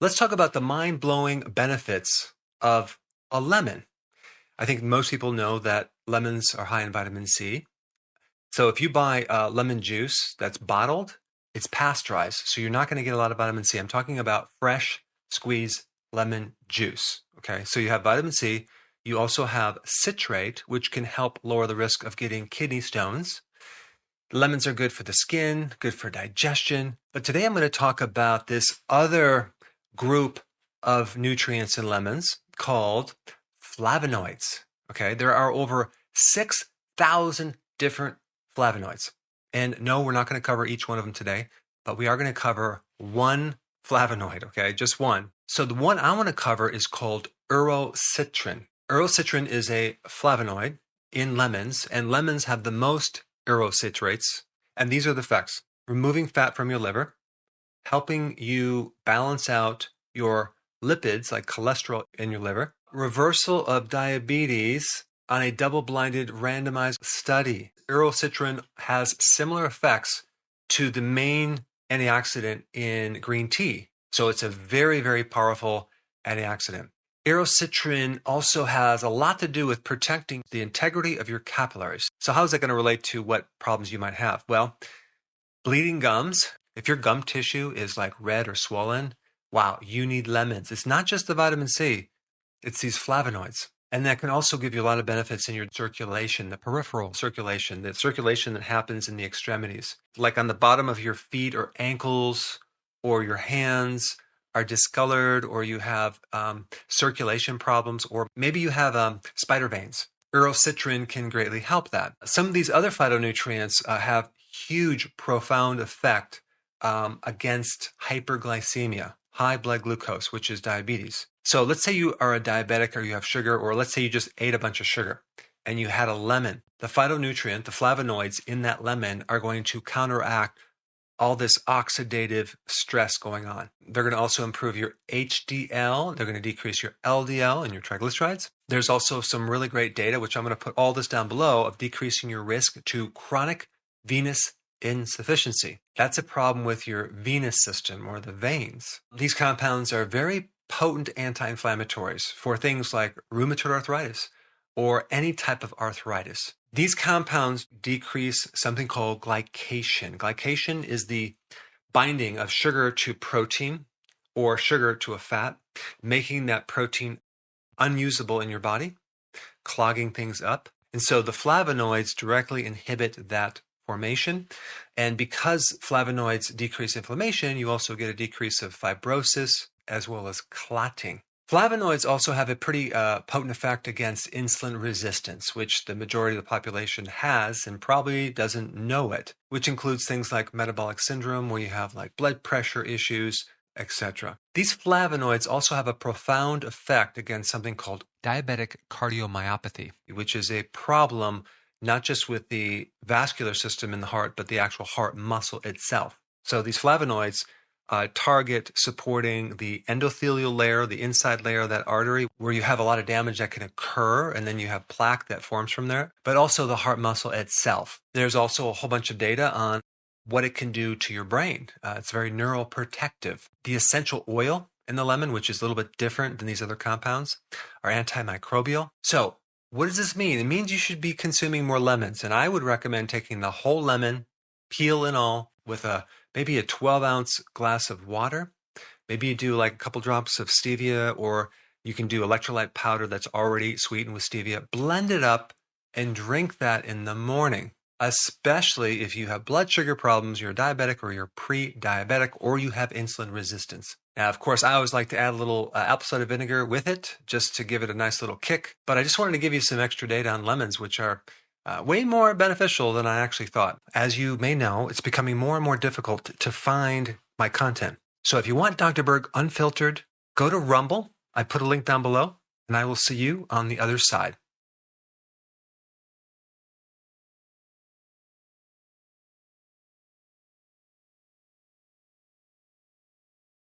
Let's talk about the mind-blowing benefits of a lemon. I think most people know that lemons are high in vitamin C. So if you buy lemon juice that's bottled, it's pasteurized, so you're not going to get a lot of vitamin C. I'm talking about fresh squeezed lemon juice. Okay, so you have vitamin C. You also have citrate, which can help lower the risk of getting kidney stones. Lemons are good for the skin, good for digestion. But today I'm going to talk about this other group of nutrients in lemons called flavonoids. Okay, there are over 6,000 different flavonoids. And no, we're not going to cover each one of them today, but we are going to cover one flavonoid, okay, just one. So the one I want to cover is called urocitrin. Urocitrin is a flavonoid in lemons, and lemons have the most urocitrates, and these are the effects: removing fat from your liver, helping you balance out your lipids like cholesterol in your liver, reversal of diabetes on a double-blinded randomized study. Urocitrin has similar effects to the main antioxidant in green tea, so it's a very, very powerful antioxidant. Urocitrin also has a lot to do with protecting the integrity of your capillaries. So how is that going to relate to what problems you might have? Well, bleeding gums. If your gum tissue is like red or swollen, wow, you need lemons. It's not just the vitamin C, it's these flavonoids. And that can also give you a lot of benefits in your circulation, the peripheral circulation, the circulation that happens in the extremities. Like on the bottom of your feet or ankles or your hands are discolored, or you have circulation problems, or maybe you have spider veins. Urocitrin can greatly help that. Some of these other phytonutrients have huge, profound effect against hyperglycemia, high blood glucose, which is diabetes. So let's say you are a diabetic, or you have sugar, or let's say you just ate a bunch of sugar and you had a lemon. The phytonutrient, the flavonoids in that lemon are going to counteract all this oxidative stress going on. They're going to also improve your HDL. They're going to decrease your LDL and your triglycerides. There's also some really great data, which I'm going to put all this down below, of decreasing your risk to chronic venous insufficiency. That's a problem with your venous system or the veins. These compounds are very potent anti-inflammatories for things like rheumatoid arthritis or any type of arthritis. These compounds decrease something called glycation. Glycation is the binding of sugar to protein or sugar to a fat, making that protein unusable in your body, clogging things up. And so the flavonoids directly inhibit that formation. And because flavonoids decrease inflammation, you also get a decrease of fibrosis as well as clotting. Flavonoids also have a pretty potent effect against insulin resistance, which the majority of the population has and probably doesn't know it, which includes things like metabolic syndrome, where you have like blood pressure issues, etc. These flavonoids also have a profound effect against something called diabetic cardiomyopathy, which is a problem not just with the vascular system in the heart, but the actual heart muscle itself. So these flavonoids target supporting the endothelial layer, the inside layer of that artery, where you have a lot of damage that can occur, and then you have plaque that forms from there, but also the heart muscle itself. There's also a whole bunch of data on what it can do to your brain. It's very neuroprotective. The essential oil in the lemon, which is a little bit different than these other compounds, are antimicrobial. So what does this mean? It means you should be consuming more lemons, and I would recommend taking the whole lemon, peel and all, with maybe a 12-ounce glass of water. Maybe you do like a couple drops of stevia, or you can do electrolyte powder that's already sweetened with stevia. Blend it up and drink that in the morning, especially if you have blood sugar problems, you're diabetic or you're pre-diabetic, or you have insulin resistance. Now, of course, I always like to add a little apple cider vinegar with it just to give it a nice little kick. But I just wanted to give you some extra data on lemons, which are way more beneficial than I actually thought. As you may know, it's becoming more and more difficult to find my content. So if you want Dr. Berg unfiltered, go to Rumble. I put a link down below, and I will see you on the other side.